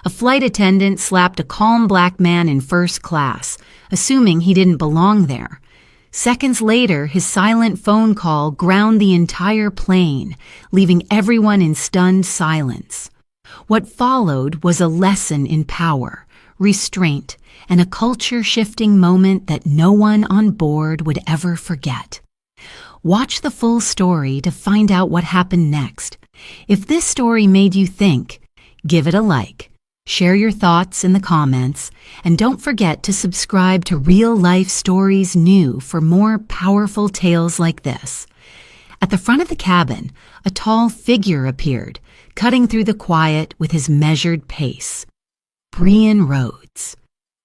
A flight attendant slapped a calm black man in first class, assuming he didn't belong there. Seconds later, his silent phone call ground the entire plane, leaving everyone in stunned silence. What followed was a lesson in power, restraint, and a culture-shifting moment that no one on board would ever forget. Watch the full story to find out what happened next. If this story made you think, give it a like, share your thoughts in the comments, and don't forget to subscribe to Real Life Stories New for more powerful tales like this. At the front of the cabin, a tall figure appeared, cutting through the quiet with his measured pace. Brian Rhodes.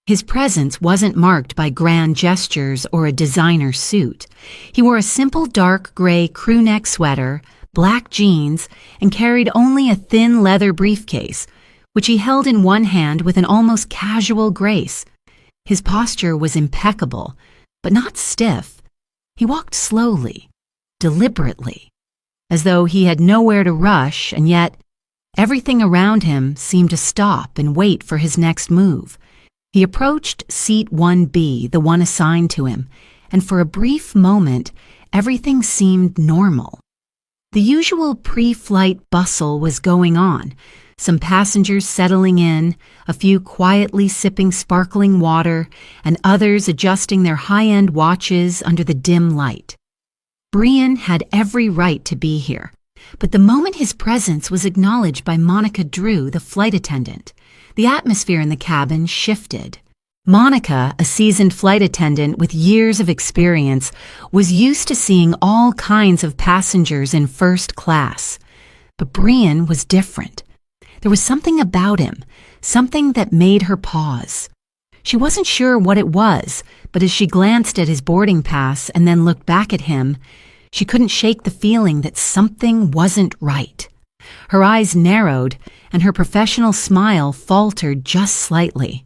His presence wasn't marked by grand gestures or a designer suit. He wore a simple dark gray crew-neck sweater, black jeans, and carried only a thin leather briefcase, which he held in one hand with an almost casual grace. His posture was impeccable, but not stiff. He walked slowly, deliberately, as though he had nowhere to rush, and yet everything around him seemed to stop and wait for his next move. He approached seat 1B, the one assigned to him, and for a brief moment, everything seemed normal. The usual pre-flight bustle was going on, some passengers settling in, a few quietly sipping sparkling water, and others adjusting their high-end watches under the dim light. Brian had every right to be here, but the moment his presence was acknowledged by Monica Drew, the flight attendant, the atmosphere in the cabin shifted. Monica, a seasoned flight attendant with years of experience, was used to seeing all kinds of passengers in first class. But Brian was different. There was something about him, something that made her pause. She wasn't sure what it was, but as she glanced at his boarding pass and then looked back at him, she couldn't shake the feeling that something wasn't right. Her eyes narrowed, and her professional smile faltered just slightly.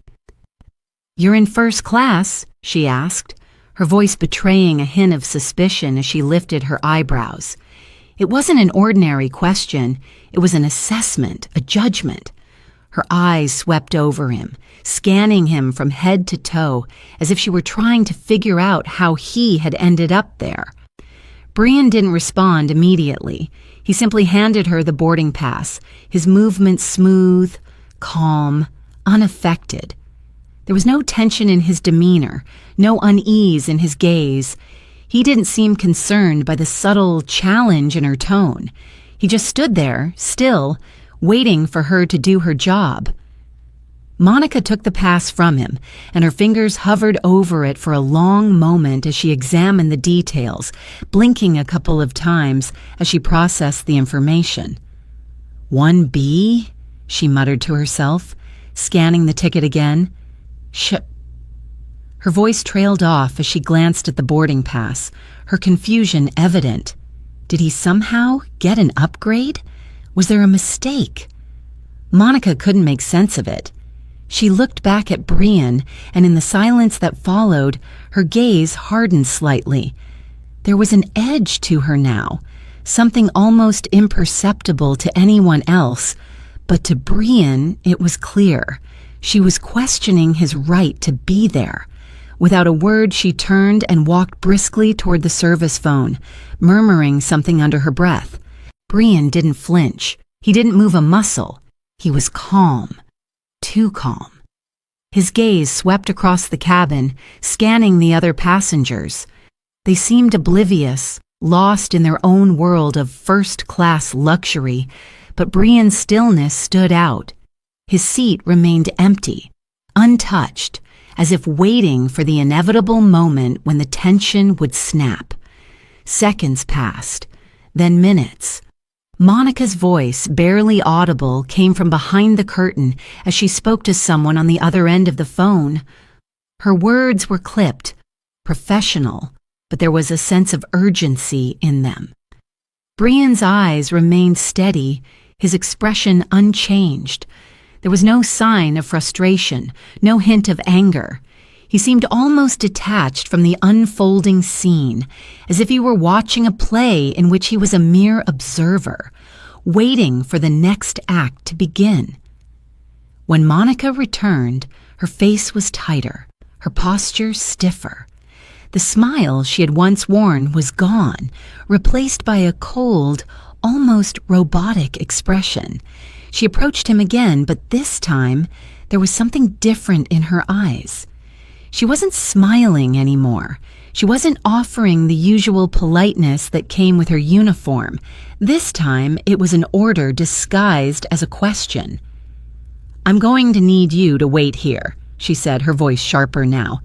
"You're in first class?" she asked, her voice betraying a hint of suspicion as she lifted her eyebrows. It wasn't an ordinary question, it was an assessment, a judgment. Her eyes swept over him, scanning him from head to toe, as if she were trying to figure out how he had ended up there. Brian didn't respond immediately. He simply handed her the boarding pass, his movements smooth, calm, unaffected. There was no tension in his demeanor, no unease in his gaze. He didn't seem concerned by the subtle challenge in her tone. He just stood there, still, waiting for her to do her job. Monica took the pass from him, and her fingers hovered over it for a long moment as she examined the details, blinking a couple of times as she processed the information. 1B? She muttered to herself, scanning the ticket again. Her voice trailed off as she glanced at the boarding pass, her confusion evident. Did he somehow get an upgrade? Was there a mistake? Monica couldn't make sense of it. She looked back at Brian, and in the silence that followed, her gaze hardened slightly. There was an edge to her now, something almost imperceptible to anyone else, but to Brian it was clear. She was questioning his right to be there. Without a word, she turned and walked briskly toward the service phone, murmuring something under her breath. Brian didn't flinch. He didn't move a muscle. He was calm. Too calm. His gaze swept across the cabin, scanning the other passengers. They seemed oblivious, lost in their own world of first-class luxury, but Brian's stillness stood out. His seat remained empty, untouched, as if waiting for the inevitable moment when the tension would snap. Seconds passed, then minutes. Monica's voice, barely audible, came from behind the curtain as she spoke to someone on the other end of the phone. Her words were clipped, professional, but there was a sense of urgency in them. Brian's eyes remained steady, his expression unchanged. There was no sign of frustration, no hint of anger. He seemed almost detached from the unfolding scene, as if he were watching a play in which he was a mere observer, waiting for the next act to begin. When Monica returned, her face was tighter, her posture stiffer. The smile she had once worn was gone, replaced by a cold, almost robotic expression. She approached him again, but this time there was something different in her eyes. She wasn't smiling anymore. She wasn't offering the usual politeness that came with her uniform. This time it was an order disguised as a question. "I'm going to need you to wait here," she said, her voice sharper now.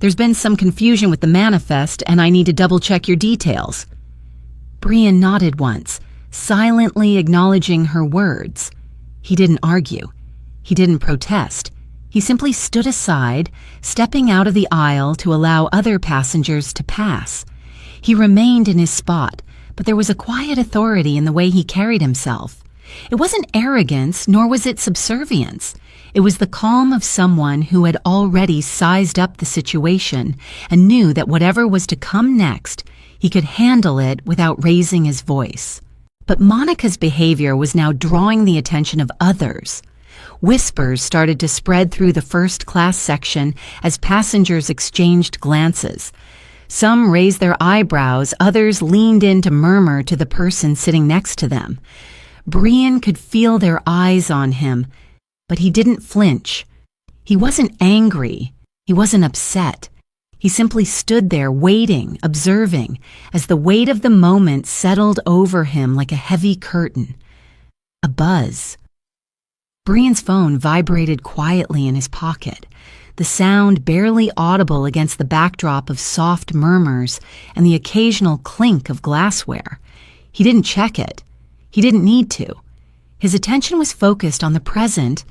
"There's been some confusion with the manifest, and I need to double-check your details." Brian nodded once, silently acknowledging her words. He didn't argue. He didn't protest. He simply stood aside, stepping out of the aisle to allow other passengers to pass. He remained in his spot, but there was a quiet authority in the way he carried himself. It wasn't arrogance, nor was it subservience. It was the calm of someone who had already sized up the situation and knew that whatever was to come next, he could handle it without raising his voice. But Monica's behavior was now drawing the attention of others. Whispers started to spread through the first-class section as passengers exchanged glances. Some raised their eyebrows, others leaned in to murmur to the person sitting next to them. Brian could feel their eyes on him, but he didn't flinch. He wasn't angry. He wasn't upset. He simply stood there waiting, observing, as the weight of the moment settled over him like a heavy curtain. A buzz. Brian's phone vibrated quietly in his pocket, the sound barely audible against the backdrop of soft murmurs and the occasional clink of glassware. He didn't check it. He didn't need to. His attention was focused on the present,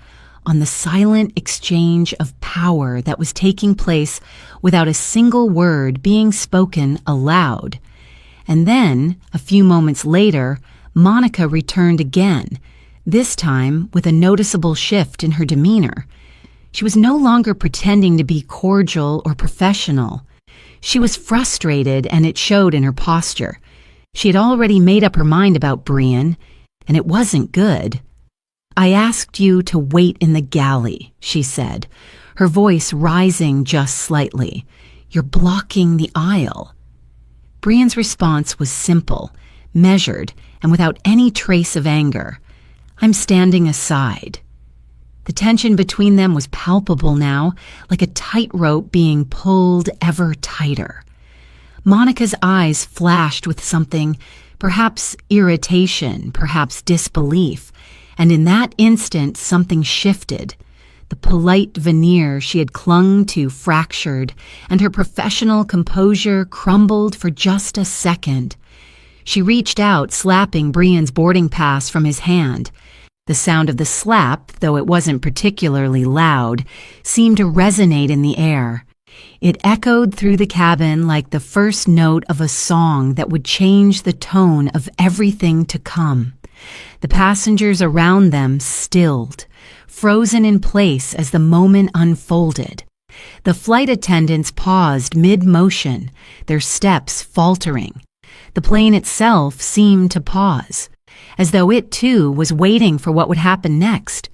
on the silent exchange of power that was taking place without a single word being spoken aloud. And then, a few moments later, Monica returned again, this time with a noticeable shift in her demeanor. She was no longer pretending to be cordial or professional. She was frustrated, and it showed in her posture. She had already made up her mind about Brian, and it wasn't good. "I asked you to wait in the galley," she said, her voice rising just slightly. "You're blocking the aisle." Brian's response was simple, measured, and without any trace of anger. "I'm standing aside." The tension between them was palpable now, like a tightrope being pulled ever tighter. Monica's eyes flashed with something, perhaps irritation, perhaps disbelief, and in that instant something shifted. The polite veneer she had clung to fractured, and her professional composure crumbled for just a second. She reached out, slapping Brian's boarding pass from his hand. The sound of the slap, though it wasn't particularly loud, seemed to resonate in the air. It echoed through the cabin like the first note of a song that would change the tone of everything to come. The passengers around them stilled, frozen in place as the moment unfolded. The flight attendants paused mid-motion, their steps faltering. The plane itself seemed to pause, as though it too was waiting for what would happen next.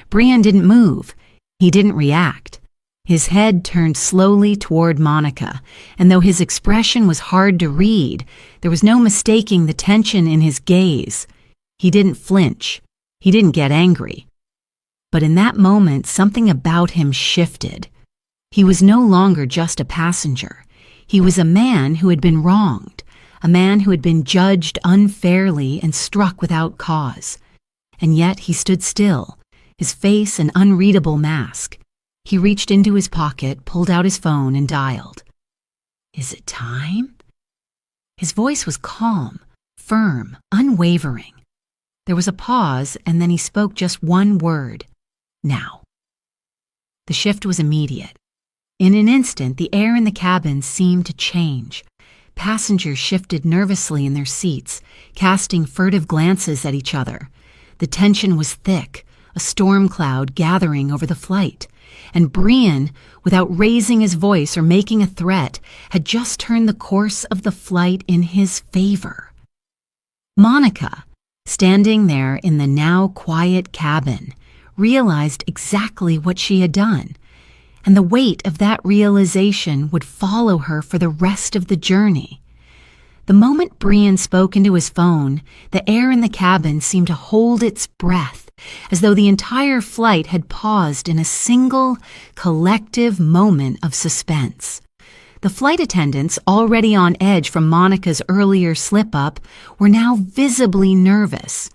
Brian didn't move. He didn't react. His head turned slowly toward Monica, and though his expression was hard to read, there was no mistaking the tension in his gaze. He didn't flinch. He didn't get angry. But in that moment, something about him shifted. He was no longer just a passenger. He was a man who had been wronged, a man who had been judged unfairly and struck without cause. And yet he stood still, his face an unreadable mask. He reached into his pocket, pulled out his phone, and dialed. "Is it time?" His voice was calm, firm, unwavering. There was a pause, and then he spoke just one word: "Now." The shift was immediate. In an instant, the air in the cabin seemed to change. Passengers shifted nervously in their seats, casting furtive glances at each other. The tension was thick, a storm cloud gathering over the flight. And Brian, without raising his voice or making a threat, had just turned the course of the flight in his favor. Monica, standing there in the now quiet cabin, realized exactly what she had done, and the weight of that realization would follow her for the rest of the journey. The moment Brian spoke into his phone, the air in the cabin seemed to hold its breath, as though the entire flight had paused in a single, collective moment of suspense. The flight attendants, already on edge from Monica's earlier slip-up, were now visibly nervous.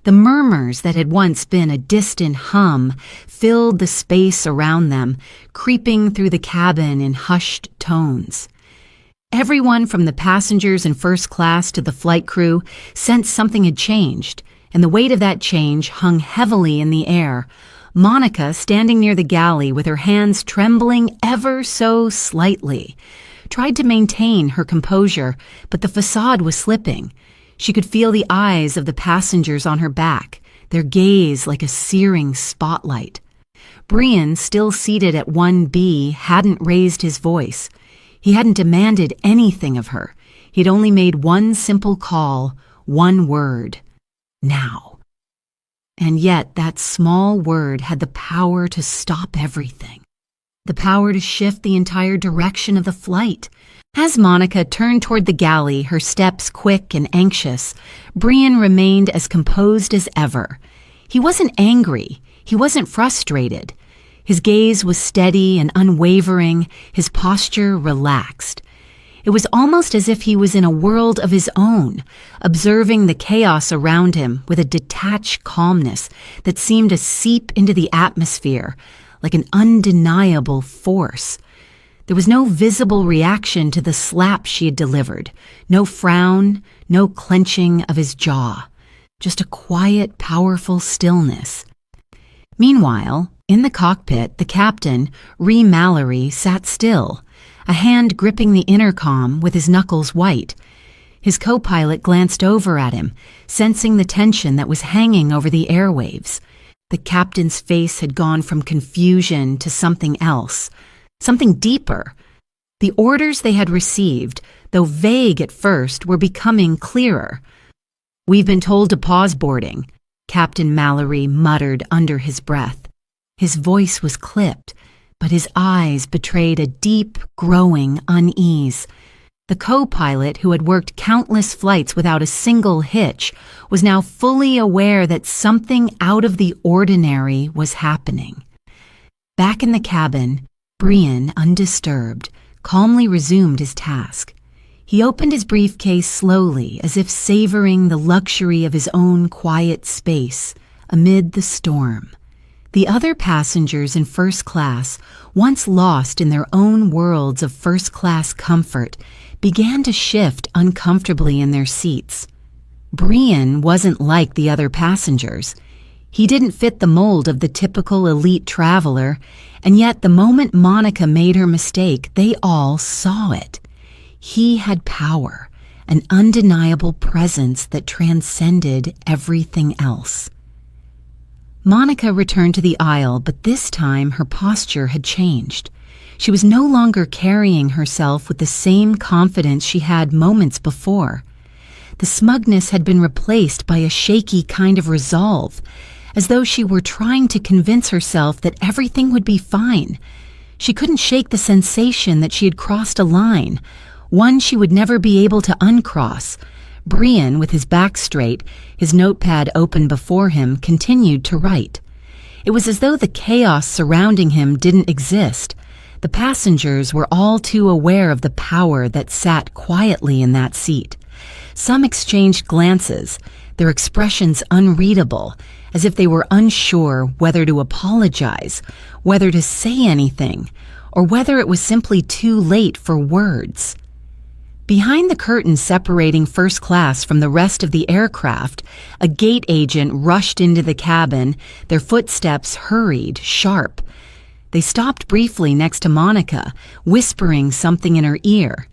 The murmurs that had once been a distant hum filled the space around them, creeping through the cabin in hushed tones. Everyone from the passengers in first class to the flight crew sensed something had changed, and the weight of that change hung heavily in the air. Monica, standing near the galley with her hands trembling ever so slightly, tried to maintain her composure, but the facade was slipping. She could feel the eyes of the passengers on her back, their gaze like a searing spotlight. Brian, still seated at 1B, hadn't raised his voice. He hadn't demanded anything of her. He'd only made one simple call, one word: now. And yet that small word had the power to stop everything, the power to shift the entire direction of the flight. As Monica turned toward the galley, her steps quick and anxious, Brian remained as composed as ever. He wasn't angry. He wasn't frustrated. His gaze was steady and unwavering, his posture relaxed. It was almost as if he was in a world of his own, observing the chaos around him with a detached calmness that seemed to seep into the atmosphere like an undeniable force. There was no visible reaction to the slap she had delivered, no frown, no clenching of his jaw, just a quiet, powerful stillness. Meanwhile, in the cockpit, the captain, Ree Mallory, sat still, a hand gripping the intercom with his knuckles white. His co-pilot glanced over at him, sensing the tension that was hanging over the airwaves. The captain's face had gone from confusion to something else, something deeper. The orders they had received, though vague at first, were becoming clearer. "We've been told to pause boarding," Captain Mallory muttered under his breath. His voice was clipped, but his eyes betrayed a deep, growing unease. The co-pilot, who had worked countless flights without a single hitch, was now fully aware that something out of the ordinary was happening. Back in the cabin, Brian, undisturbed, calmly resumed his task. He opened his briefcase slowly, as if savoring the luxury of his own quiet space amid the storm. The other passengers in first class, once lost in their own worlds of first-class comfort, began to shift uncomfortably in their seats. Brian wasn't like the other passengers. He didn't fit the mold of the typical elite traveler, and yet the moment Monica made her mistake, they all saw it. He had power, an undeniable presence that transcended everything else. Monica returned to the aisle, but this time her posture had changed. She was no longer carrying herself with the same confidence she had moments before. The smugness had been replaced by a shaky kind of resolve, as though she were trying to convince herself that everything would be fine. She couldn't shake the sensation that she had crossed a line, one she would never be able to uncross. Brian, with his back straight, his notepad open before him, continued to write. It was as though the chaos surrounding him didn't exist. The passengers were all too aware of the power that sat quietly in that seat. Some exchanged glances, their expressions unreadable, as if they were unsure whether to apologize, whether to say anything, or whether it was simply too late for words. Behind the curtain separating first class from the rest of the aircraft, a gate agent rushed into the cabin, their footsteps hurried, sharp. They stopped briefly next to Monica, whispering something in her ear.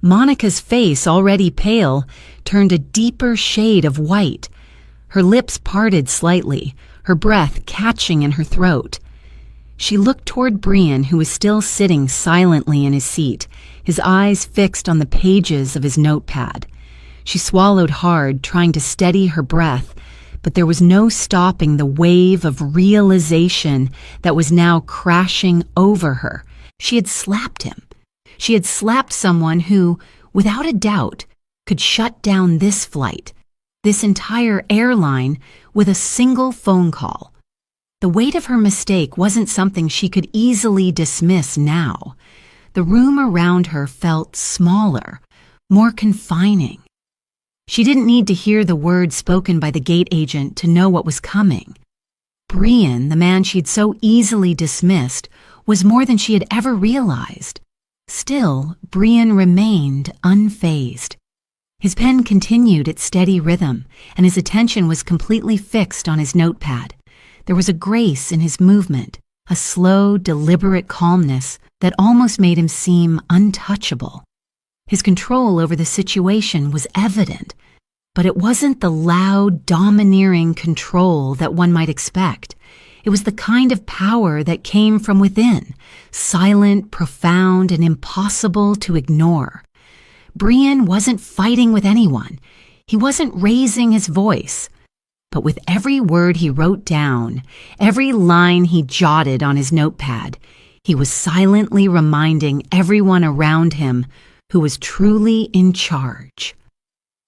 Monica's face, already pale, turned a deeper shade of white. Her lips parted slightly, her breath catching in her throat. She looked toward Brian, who was still sitting silently in his seat, his eyes fixed on the pages of his notepad. She swallowed hard, trying to steady her breath, but there was no stopping the wave of realization that was now crashing over her. She had slapped him. She had slapped someone who, without a doubt, could shut down this flight, this entire airline, with a single phone call. The weight of her mistake wasn't something she could easily dismiss now. The room around her felt smaller, more confining. She didn't need to hear the words spoken by the gate agent to know what was coming. Brian, the man she'd so easily dismissed, was more than she had ever realized. Still, Brian remained unfazed. His pen continued its steady rhythm, and his attention was completely fixed on his notepad. There was a grace in his movement, a slow, deliberate calmness that almost made him seem untouchable. His control over the situation was evident, but it wasn't the loud, domineering control that one might expect. It was the kind of power that came from within, silent, profound, and impossible to ignore. Brian wasn't fighting with anyone. He wasn't raising his voice. But with every word he wrote down, every line he jotted on his notepad, he was silently reminding everyone around him who was truly in charge.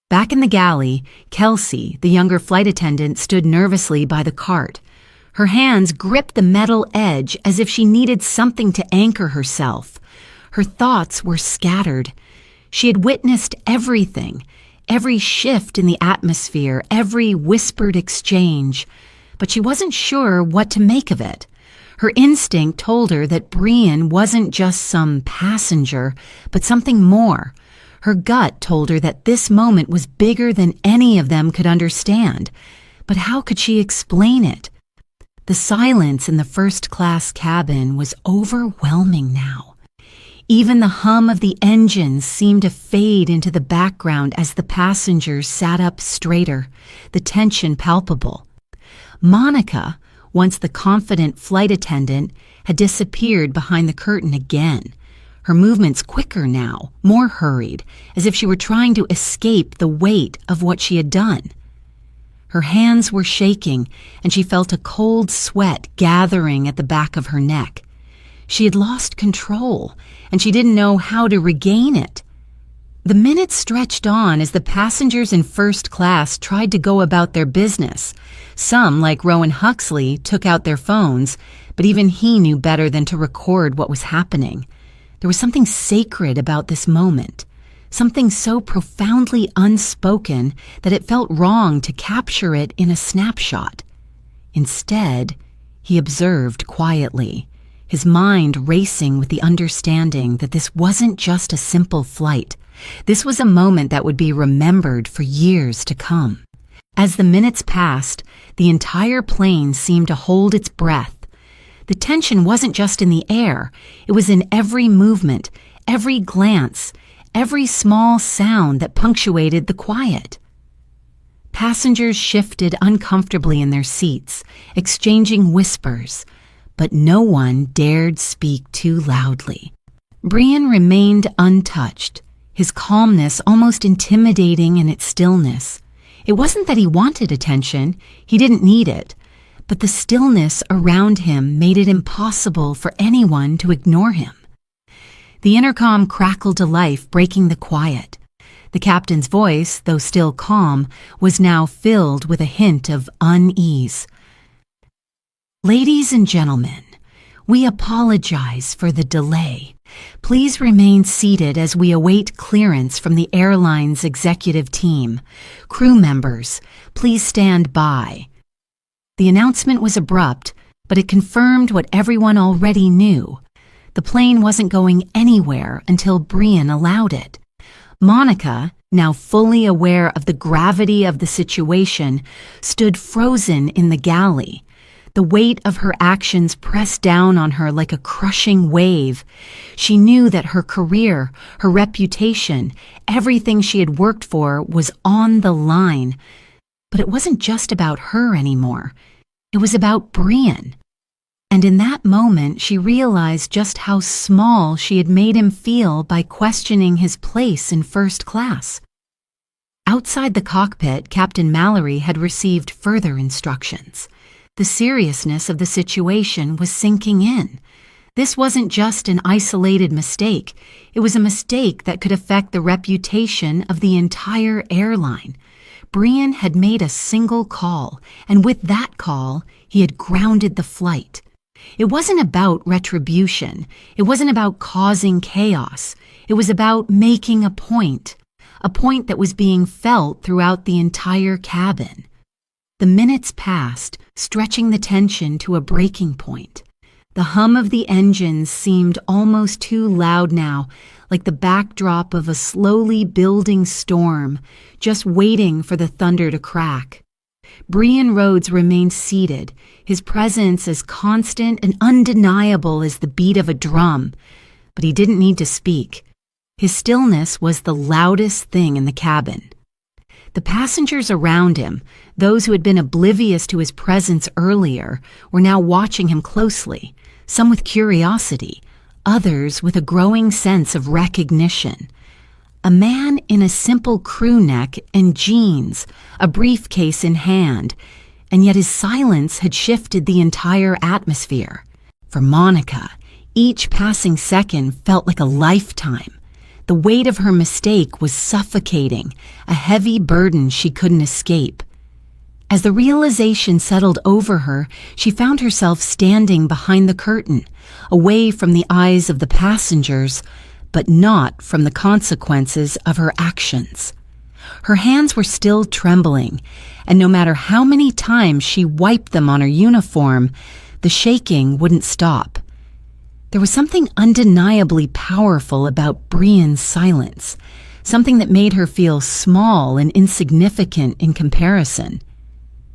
Back in the galley, Kelsey, the younger flight attendant, stood nervously by the cart. Her hands gripped the metal edge as if she needed something to anchor herself. Her thoughts were scattered. She had witnessed everything, every shift in the atmosphere, every whispered exchange, but she wasn't sure what to make of it. Her instinct told her that Brian wasn't just some passenger, but something more. Her gut told her that this moment was bigger than any of them could understand. But how could she explain it? The silence in the first-class cabin was overwhelming now. Even the hum of the engines seemed to fade into the background as the passengers sat up straighter, the tension palpable. Monica, once the confident flight attendant, had disappeared behind the curtain again. Her movements quicker now, more hurried, as if she were trying to escape the weight of what she had done. Her hands were shaking, and she felt a cold sweat gathering at the back of her neck. She had lost control, and she didn't know how to regain it. The minutes stretched on as the passengers in first class tried to go about their business. Some, like Rowan Huxley, took out their phones, but even he knew better than to record what was happening. There was something sacred about this moment, something so profoundly unspoken that it felt wrong to capture it in a snapshot. Instead, he observed quietly, his mind racing with the understanding that this wasn't just a simple flight. This was a moment that would be remembered for years to come. As the minutes passed, the entire plane seemed to hold its breath. The tension wasn't just in the air, it was in every movement, every glance, every small sound that punctuated the quiet. Passengers shifted uncomfortably in their seats, exchanging whispers, but no one dared speak too loudly. Brian remained untouched, his calmness almost intimidating in its stillness. It wasn't that he wanted attention, he didn't need it, but the stillness around him made it impossible for anyone to ignore him. The intercom crackled to life, breaking the quiet. The captain's voice, though still calm, was now filled with a hint of unease. "Ladies and gentlemen, we apologize for the delay. Please remain seated as we await clearance from the airline's executive team. Crew members, please stand by." The announcement was abrupt, but it confirmed what everyone already knew. The plane wasn't going anywhere until Brian allowed it. Monica, now fully aware of the gravity of the situation, stood frozen in the galley. The weight of her actions pressed down on her like a crushing wave. She knew that her career, her reputation, everything she had worked for was on the line. But it wasn't just about her anymore. It was about Brian. And in that moment, she realized just how small she had made him feel by questioning his place in first class. Outside the cockpit, Captain Mallory had received further instructions. The seriousness of the situation was sinking in. This wasn't just an isolated mistake. It was a mistake that could affect the reputation of the entire airline. Brian had made a single call, and with that call, he had grounded the flight. It wasn't about retribution. It wasn't about causing chaos. It was about making a point that was being felt throughout the entire cabin. The minutes passed, stretching the tension to a breaking point. The hum of the engines seemed almost too loud now, like the backdrop of a slowly building storm, just waiting for the thunder to crack. Brian Rhodes remained seated, his presence as constant and undeniable as the beat of a drum, but he didn't need to speak. His stillness was the loudest thing in the cabin. The passengers around him, those who had been oblivious to his presence earlier, were now watching him closely, some with curiosity, others with a growing sense of recognition. A man in a simple crew neck and jeans, a briefcase in hand, and yet his silence had shifted the entire atmosphere. For Monica, each passing second felt like a lifetime. The weight of her mistake was suffocating, a heavy burden she couldn't escape. As the realization settled over her, she found herself standing behind the curtain, away from the eyes of the passengers, but not from the consequences of her actions. Her hands were still trembling, and no matter how many times she wiped them on her uniform, the shaking wouldn't stop. There was something undeniably powerful about Brian's silence, something that made her feel small and insignificant in comparison.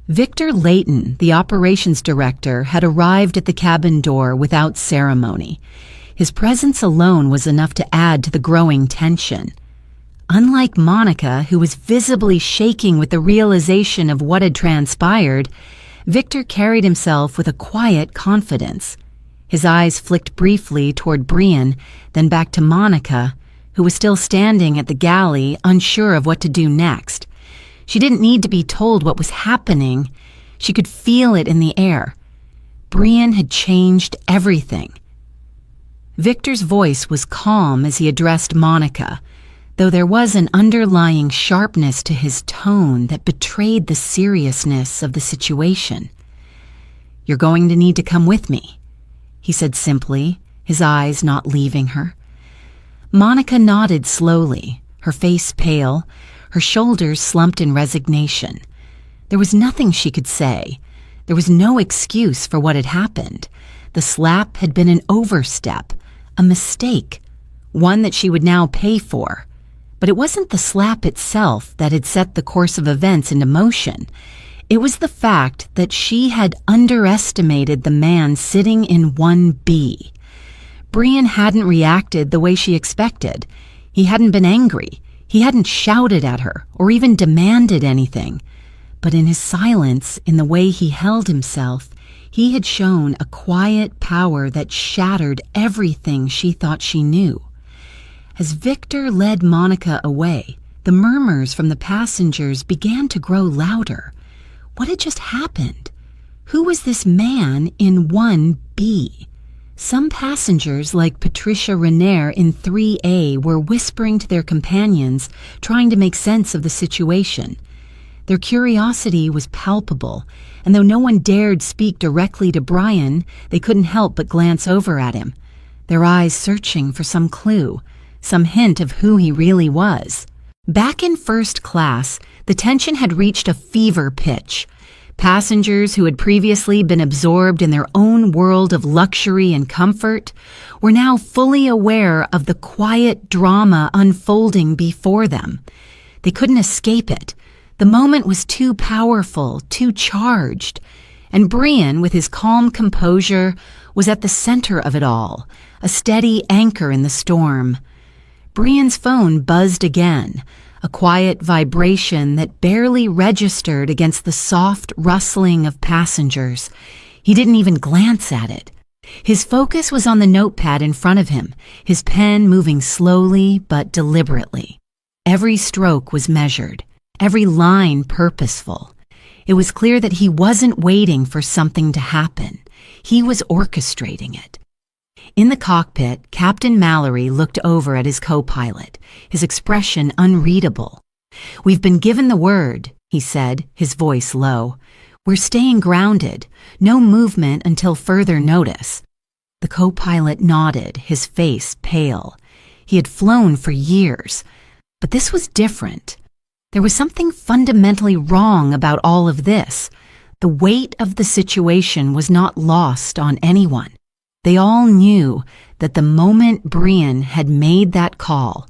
Victor Layton, the operations director, had arrived at the cabin door without ceremony. His presence alone was enough to add to the growing tension. Unlike Monica, who was visibly shaking with the realization of what had transpired, Victor carried himself with a quiet confidence. His eyes flicked briefly toward Brian, then back to Monica, who was still standing at the galley, unsure of what to do next. She didn't need to be told what was happening. She could feel it in the air. Brian had changed everything. Victor's voice was calm as he addressed Monica, though there was an underlying sharpness to his tone that betrayed the seriousness of the situation. "You're going to need to come with me," he said simply, his eyes not leaving her. Monica nodded slowly, her face pale, her shoulders slumped in resignation. There was nothing she could say. There was no excuse for what had happened. The slap had been an overstep, a mistake, one that she would now pay for. But it wasn't the slap itself that had set the course of events into motion. It was the fact that she had underestimated the man sitting in 1B. Brian hadn't reacted the way she expected. He hadn't been angry. He hadn't shouted at her or even demanded anything. But in his silence, in the way he held himself, he had shown a quiet power that shattered everything she thought she knew. As Victor led Monica away, the murmurs from the passengers began to grow louder. What had just happened? Who was this man in 1B? Some passengers, like Patricia Renair in 3A, were whispering to their companions, trying to make sense of the situation. Their curiosity was palpable, and though no one dared speak directly to Brian, they couldn't help but glance over at him, their eyes searching for some clue, some hint of who he really was. Back in first class, the tension had reached a fever pitch. Passengers who had previously been absorbed in their own world of luxury and comfort were now fully aware of the quiet drama unfolding before them. They couldn't escape it. The moment was too powerful, too charged. And Brian, with his calm composure, was at the center of it all, a steady anchor in the storm. Brian's phone buzzed again, a quiet vibration that barely registered against the soft rustling of passengers. He didn't even glance at it. His focus was on the notepad in front of him, his pen moving slowly but deliberately. Every stroke was measured. every line purposeful. It was clear that he wasn't waiting for something to happen. He was orchestrating it. In the cockpit, Captain Mallory looked over at his co-pilot, his expression unreadable. "We've been given the word," he said, his voice low. "We're staying grounded, no movement until further notice." The co-pilot nodded, his face pale. He had flown for years, but this was different. There was something fundamentally wrong about all of this. The weight of the situation was not lost on anyone. They all knew that the moment Brian had made that call,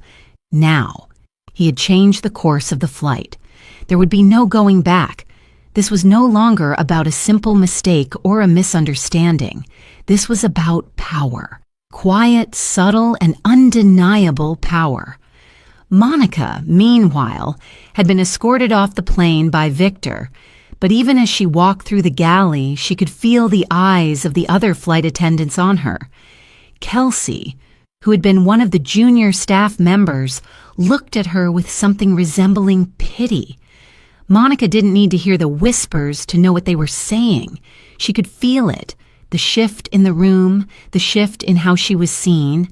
now, he had changed the course of the flight. There would be no going back. This was no longer about a simple mistake or a misunderstanding. This was about power. Quiet, subtle, and undeniable power. Monica, meanwhile, had been escorted off the plane by Victor, but even as she walked through the galley, she could feel the eyes of the other flight attendants on her. Kelsey, who had been one of the junior staff members, looked at her with something resembling pity. Monica didn't need to hear the whispers to know what they were saying. She could feel it, the shift in the room, the shift in how she was seen.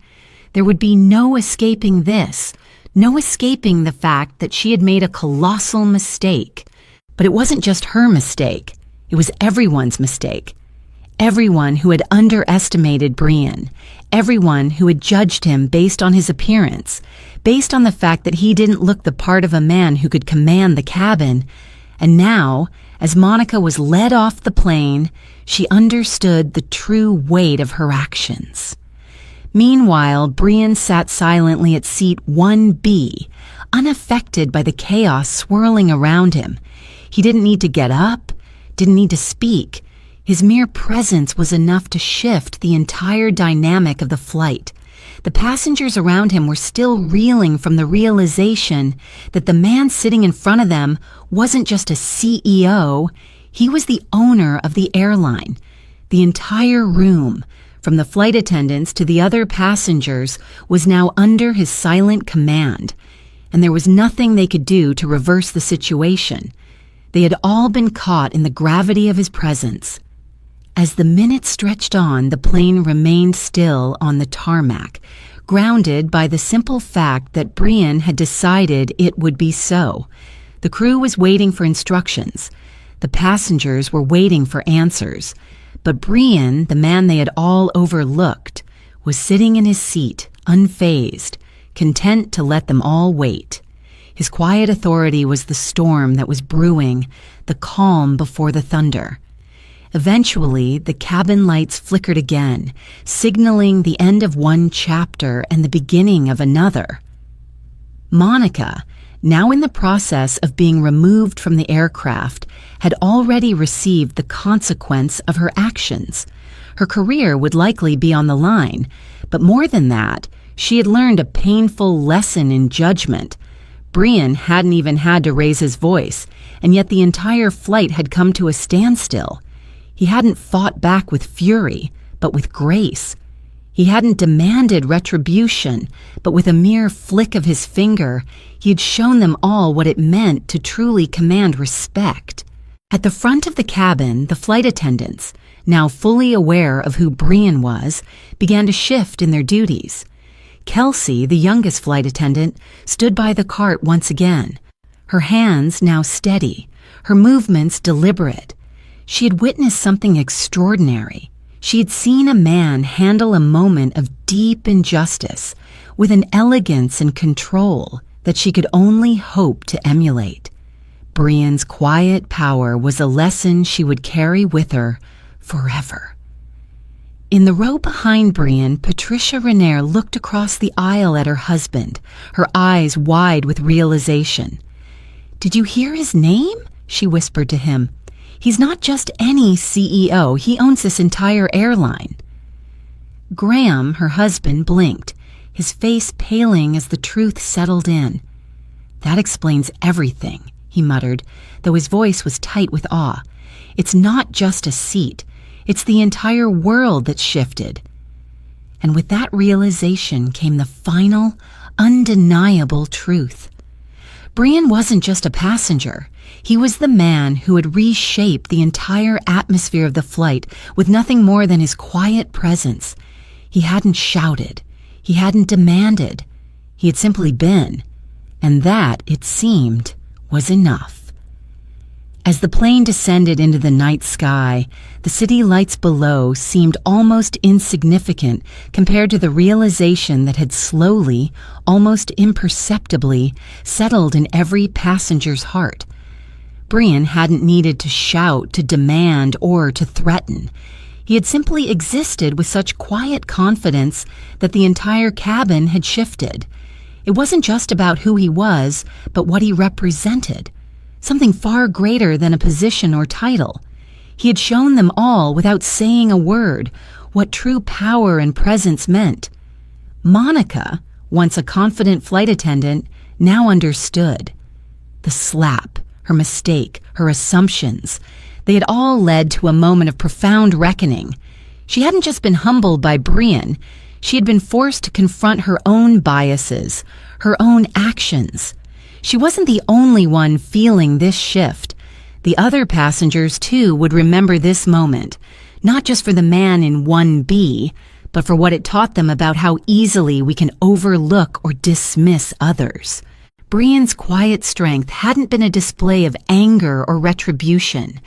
There would be no escaping this, no escaping the fact that she had made a colossal mistake. But it wasn't just her mistake. It was everyone's mistake. Everyone who had underestimated Brian, everyone who had judged him based on his appearance, based on the fact that he didn't look the part of a man who could command the cabin. And now, as Monica was led off the plane, she understood the true weight of her actions. Meanwhile, Brian sat silently at seat 1B, unaffected by the chaos swirling around him. He didn't need to get up, didn't need to speak. His mere presence was enough to shift the entire dynamic of the flight. The passengers around him were still reeling from the realization that the man sitting in front of them wasn't just a CEO, he was the owner of the airline. The entire room, from the flight attendants to the other passengers, was now under his silent command, and there was nothing they could do to reverse the situation. They had all been caught in the gravity of his presence. As the minutes stretched on, the plane remained still on the tarmac, grounded by the simple fact that Brian had decided it would be so. The crew was waiting for instructions. The passengers were waiting for answers. But Brian, the man they had all overlooked, was sitting in his seat, unfazed, content to let them all wait. His quiet authority was the storm that was brewing, the calm before the thunder. Eventually, the cabin lights flickered again, signaling the end of one chapter and the beginning of another. Monica, now in the process of being removed from the aircraft, had already received the consequence of her actions. Her career would likely be on the line, but more than that, she had learned a painful lesson in judgment. Brian hadn't even had to raise his voice, and yet the entire flight had come to a standstill. He hadn't fought back with fury, but with grace. He hadn't demanded retribution, but with a mere flick of his finger, he had shown them all what it meant to truly command respect. At the front of the cabin, the flight attendants, now fully aware of who Brian was, began to shift in their duties. Kelsey, the youngest flight attendant, stood by the cart once again, her hands now steady, her movements deliberate. She had witnessed something extraordinary. She had seen a man handle a moment of deep injustice with an elegance and control that she could only hope to emulate. Brian's quiet power was a lesson she would carry with her forever. In the row behind Brian, Patricia Renair looked across the aisle at her husband, her eyes wide with realization. "Did you hear his name?" she whispered to him. "He's not just any CEO, he owns this entire airline." Graham, her husband, blinked, his face paling as the truth settled in. "That explains everything," he muttered, though his voice was tight with awe. "It's not just a seat. It's the entire world that's shifted." And with that realization came the final, undeniable truth. Brian wasn't just a passenger. He was the man who had reshaped the entire atmosphere of the flight with nothing more than his quiet presence. He hadn't shouted. He hadn't demanded. He had simply been. And that, it seemed, was enough. As the plane descended into the night sky, the city lights below seemed almost insignificant compared to the realization that had slowly, almost imperceptibly, settled in every passenger's heart. Brian hadn't needed to shout, to demand, or to threaten. He had simply existed with such quiet confidence that the entire cabin had shifted. It wasn't just about who he was, but what he represented. Something far greater than a position or title. He had shown them all, without saying a word, what true power and presence meant. Monica, once a confident flight attendant, now understood. The slap, her mistake, her assumptions, they had all led to a moment of profound reckoning. She hadn't just been humbled by Brian, she had been forced to confront her own biases, her own actions. She wasn't the only one feeling this shift. The other passengers, too, would remember this moment, not just for the man in 1B, but for what it taught them about how easily we can overlook or dismiss others. Brian's quiet strength hadn't been a display of anger or retribution.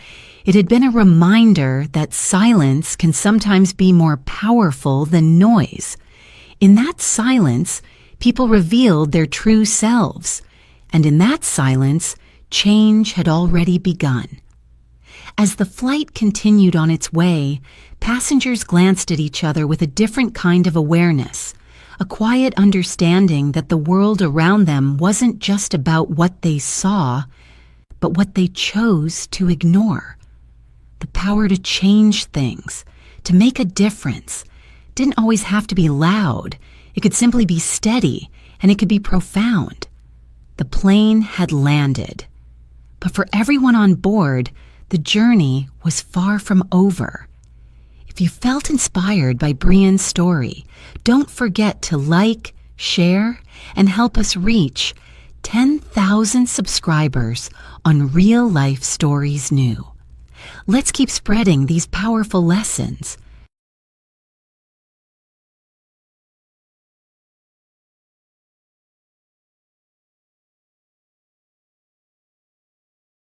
It had been a reminder that silence can sometimes be more powerful than noise. In that silence, people revealed their true selves. And in that silence, change had already begun. As the flight continued on its way, passengers glanced at each other with a different kind of awareness, a quiet understanding that the world around them wasn't just about what they saw, but what they chose to ignore. The power to change things, to make a difference, didn't always have to be loud. It could simply be steady, and it could be profound. The plane had landed. But for everyone on board, the journey was far from over. If you felt inspired by Brian's story, don't forget to like, share, and help us reach 10,000 subscribers on Real Life Stories New. Let's keep spreading these powerful lessons.